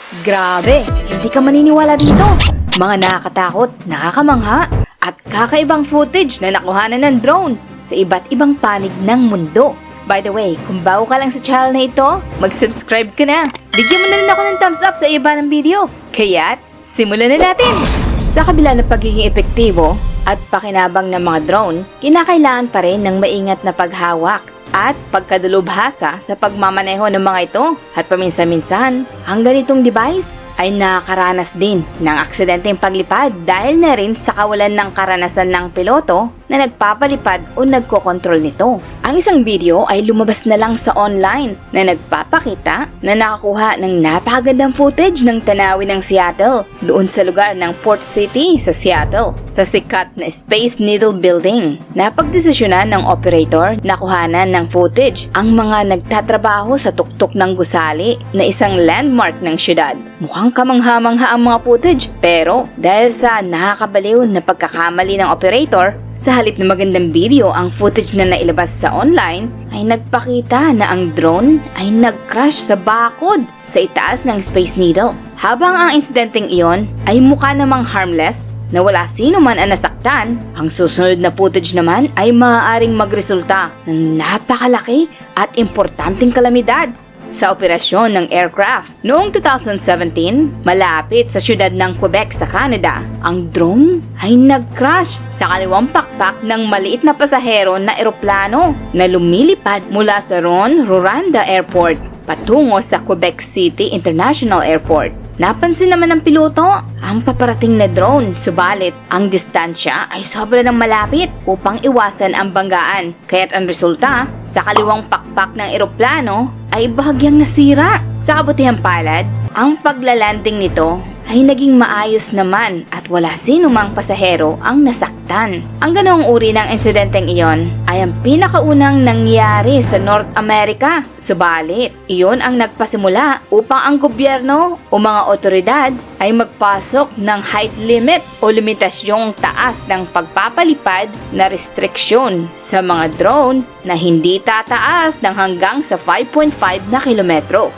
Grabe, hindi ka maniniwala dito. Mga nakakatakot, nakakamangha, at kakaibang footage na nakuhanan ng drone sa iba't ibang panig ng mundo. By the way, kung bago ka lang sa channel na ito, mag-subscribe ka na. Bigyan mo na rin ako ng thumbs up sa iba ng video. Kaya't, simulan na natin! Sa kabila ng pagiging epektibo at pakinabang ng mga drone, kinakailangan pa rin ng maingat na paghawak at pagkadalubhasa sa pagmamaneho ng mga ito. At paminsan-minsan, ang ganitong device ay nakakaranas din ng aksidenteng paglipad dahil na rin sa kawalan ng karanasan ng piloto na nagpapalipad o nagkokontrol nito. Ang isang video ay lumabas na lang sa online na nagpapakita na nakakuha ng napakagandang footage ng tanawin ng Seattle doon sa lugar ng Port City sa Seattle sa sikat na Space Needle Building. Napagdesisyonan ng operator na kuhanan ng footage ang mga nagtatrabaho sa tuktok ng gusali na isang landmark ng syudad. Mukhang kamangha-mangha ang mga footage pero dahil sa nakakabaliw na pagkakamali ng operator, sa halip na magandang video ang footage na nailabas sa online ay nagpakita na ang drone ay nag-crash sa bakod sa itaas ng Space Needle. Habang ang insidenteng iyon ay mukha namang harmless na wala sino man ang nasaktan, ang susunod na footage naman ay maaaring magresulta ng napakalaki at importanteng kalamidad sa operasyon ng aircraft. Noong 2017, malapit sa siyudad ng Quebec sa Canada, ang drone ay nag-crash sa kaliwang pakpak ng maliit na pasahero na eroplano na lumilipad mula sa Rouyn-Noranda Airport patungo sa Quebec City International Airport. Napansin naman ng piloto ang paparating na drone, subalit ang distansya ay sobra ng malapit upang iwasan ang banggaan. Kaya't ang resulta, sa kaliwang pakpak ng eroplano ay bahagyang nasira. Sa kabutihang palad, ang paglalanding nito ay naging maayos naman at wala sino mang pasahero ang nasaktan. Ang ganoong uri ng insidenteng iyon ay ang pinakaunang nangyari sa North America. Subalit, iyon ang nagpasimula upang ang gobyerno o mga otoridad ay magpasok ng height limit o limitasyong taas ng pagpapalipad na restriksyon sa mga drone na hindi tataas ng hanggang sa 5.5 na kilometro.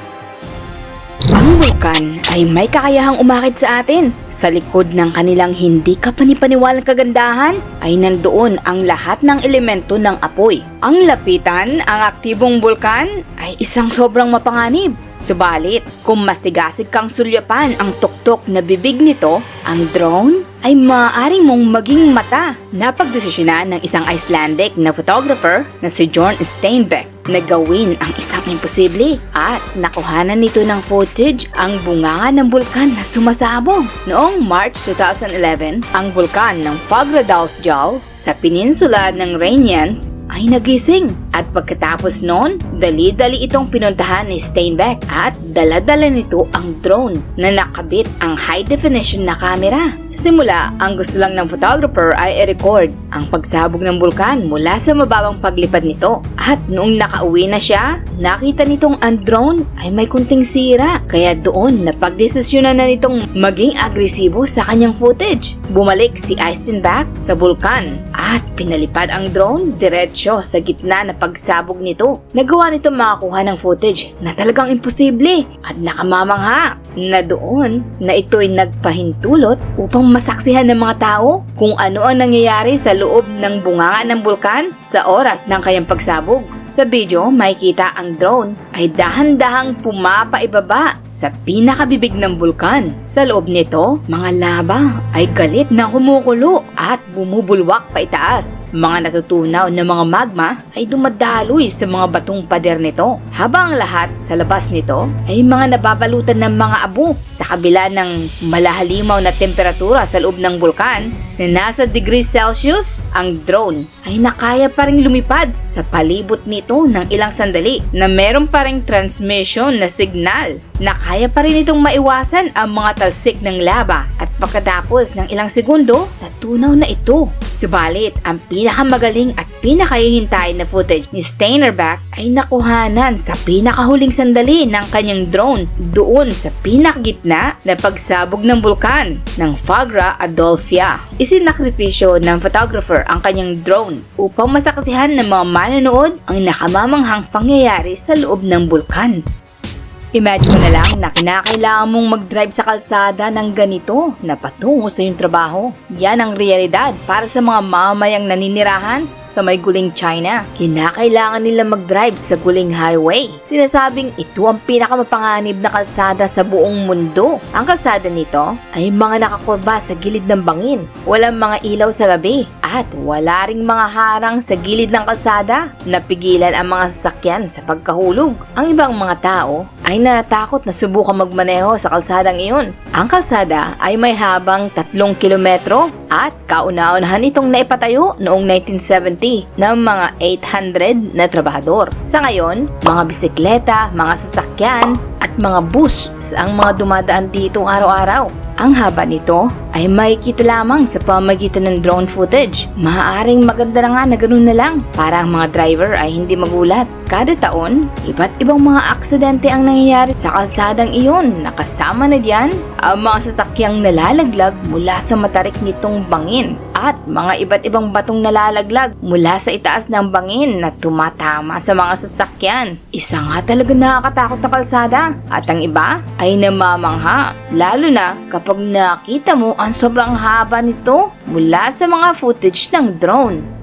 Ang bulkan ay may kakayahang umakit sa atin. Sa likod ng kanilang hindi kapanipaniwalang kagandahan ay nandoon ang lahat ng elemento ng apoy. Ang lapitan, ang aktibong bulkan ay isang sobrang mapanganib. Subalit, kung masigasig kang sulyapan ang tuktok na bibig nito, ang drone ay maaari mong maging mata. Napagdesisyonan ng isang Icelandic na photographer na si Bjorn Steinbeck na gawin ang isang imposible at nakuhanan nito ng footage ang bunganga ng bulkan na sumasabog. Noong March 2011, ang bulkan ng Fagradalsfjall sa peninsula ng Raynians ay nagising at pagkatapos noon, dali-dali itong pinuntahan ni Steinbeck at dala-dala nito ang drone na nakabit ang high definition na camera. Sa simula, ang gusto lang ng photographer ay i-record ang pagsabog ng bulkan mula sa mababang paglipad nito. At noong nakauwi na siya, nakita nitong ang drone ay may kunting sira. Kaya doon napagdesisyonan na nitong maging agresibo sa kanyang footage. Bumalik si Steinbeck sa bulkan at pinalipad ang drone diretsyo sa gitna na pagsabog nito. Nagawa nito makakuha ng footage na talagang imposible at nakamamangha na doon na ito'y nagpahintulot upang masaksihan ng mga tao kung ano ang nangyayari sa loob ng bunganga ng bulkan sa oras ng kanyang pagsabog. Sa video, makikita ang drone ay dahan-dahang pumapaibaba sa pinakabibig ng bulkan. Sa loob nito, mga lava ay galit na kumukulo at bumubulwak pa itaas. Mga natutunaw na mga magma ay dumadaloy sa mga batong pader nito. Habang ang lahat sa labas nito ay mga nababalutan ng mga abo sa kabila ng malahalimaw na temperatura sa loob ng bulkan na nasa degrees Celsius, ang drone ay nakaya pa ring lumipad sa palibot nito ng ilang sandali na meron pa ring transmission na signal na kaya pa rin itong maiwasan ang mga talsik ng lava at pagkatapos ng ilang segundo, natunaw na ito. Subalit, ang pinakamagaling at pinakahihintay na footage ni Steinbeck ay nakuhanan sa pinakahuling sandali ng kanyang drone doon sa pinakagitna na pagsabog ng bulkan ng Fagra Adolfia. Isinakripisyo ng photographer ang kanyang drone upang masaksihan ng mga manonood ang nakamamanghang pangyayari sa loob ng bulkan. Imagine mo na lang na kinakailangan mong mag-drive sa kalsada ng ganito na patungo sa iyong trabaho. Yan ang realidad para sa mga mamayang naninirahan sa may guling China. Kinakailangan nila mag-drive sa guling highway. Sinasabing ito ang pinakamapanganib na kalsada sa buong mundo. Ang kalsada nito ay mga nakakurba sa gilid ng bangin. Walang mga ilaw sa gabi at wala ring mga harang sa gilid ng kalsada. Napigilan ang mga sasakyan sa pagkahulog. Ang ibang mga tao ay natakot na subukan magmaneho sa kalsadang iyon. Ang kalsada ay may habang 3 kilometro at kauna-unahan itong naipatayo noong 1970 ng mga 800 na trabahador. Sa ngayon, mga bisikleta, mga sasakyan at mga bus ang mga dumadaan dito araw-araw. Ang haba nito ay makikita lamang sa pamamagitan ng drone footage. Maaaring maganda na nga na ganun na lang para ang mga driver ay hindi magulat. Kada taon, iba't ibang mga aksidente ang nangyayari sa kalsadang iyon. Nakasama na diyan ang mga sasakyang nalalaglag mula sa matarik nitong bangin at mga iba't ibang batong nalalaglag mula sa itaas ng bangin na tumatama sa mga sasakyan. Isa nga talaga nakakatakot na kalsada at ang iba ay namamangha, lalo na kapag nakita mo ang sobrang haba nito mula sa mga footage ng drone.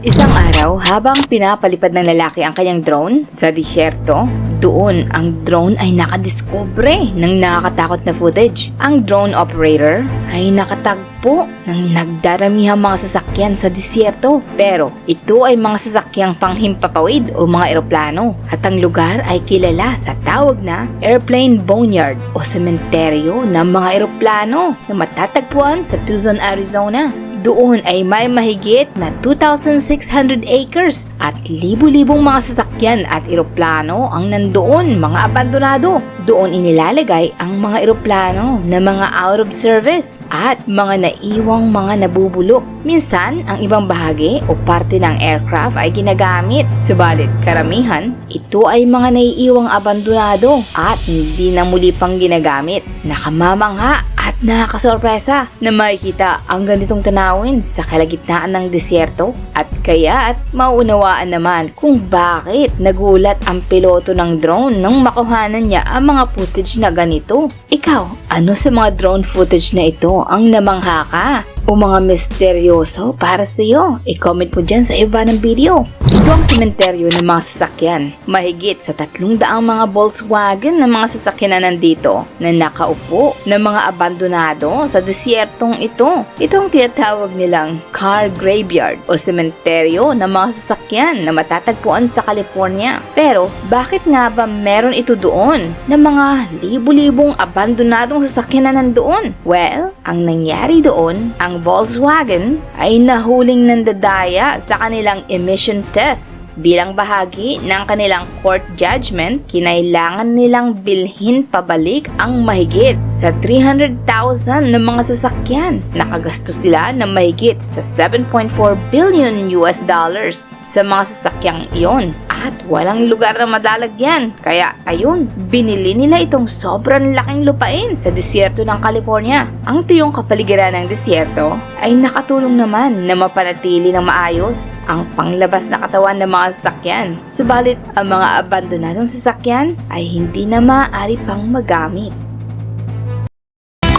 Isang araw, habang pinapalipad ng lalaki ang kanyang drone sa disyerto, doon ang drone ay nakadiskubre ng nakakatakot na footage. Ang drone operator ay nakatagpo ng nagdaramihang mga sasakyan sa disyerto. Pero ito ay mga sasakyang panghimpapawid o mga eroplano. At ang lugar ay kilala sa tawag na airplane boneyard o sementeryo ng mga eroplano na matatagpuan sa Tucson, Arizona. Doon ay may mahigit na 2,600 acres at libu-libong mga sasakyan at eroplano ang nandoon, mga abandonado. Doon inilalagay ang mga eroplano na mga out of service at mga naiwang mga nabubulok. Minsan, ang ibang bahagi o parte ng aircraft ay ginagamit. Subalit karamihan, ito ay mga naiiwang abandonado at hindi na muli pang ginagamit. Nakamamangha at nakakasorpresa na makikita ang ganitong tanawin sa kalagitnaan ng disyerto at kaya't maunawaan naman kung bakit nagulat ang piloto ng drone nang makuhanan niya ang mga footage na ganito. Ikaw, ano sa mga drone footage na ito ang namangha ka o mga misteryoso para sa iyo? I-comment mo dyan sa iba ng video. Ito ang sementeryo ng mga sasakyan. Mahigit sa 300 mga Volkswagen na mga sasakyan na nandito na nakaupo na mga abandonado sa desyertong ito. Ito ang tinatawag nilang car graveyard o sementeryo ng mga sasakyan na matatagpuan sa California. Pero bakit nga ba meron ito doon na mga libu-libong abandonadong sasakyan na nandoon? Well, ang nangyari doon, ang Volkswagen ay nahuling nandadaya sa kanilang emission test. Bilang bahagi ng kanilang court judgment, kinailangan nilang bilhin pabalik ang mahigit sa 300,000 na mga sasakyan. Nakagastos sila ng mahigit sa 7.4 billion US dollars sa mga sasakyang iyon. At walang lugar na madalagyan. Kaya ayun, binili nila itong sobrang laking lupain sa disyerto ng California. Ang tuyong kapaligiran ng disyerto ay nakatulong naman na mapanatili ng maayos ang panglabas na katawan ng mga sasakyan. Subalit, ang mga abandonadong sasakyan ay hindi na maaari pang magamit.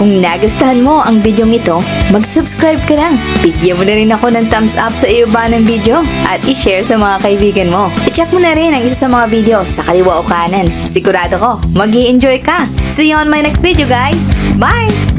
Kung nagustuhan mo ang bidyong ito, mag-subscribe ka lang. Bigyan mo na rin ako ng thumbs up sa iba ng video at i-share sa mga kaibigan mo. I-check mo na rin ang isa sa mga video sa kaliwa o kanan. Sigurado ko, mag-i-enjoy ka. See you on my next video, guys. Bye!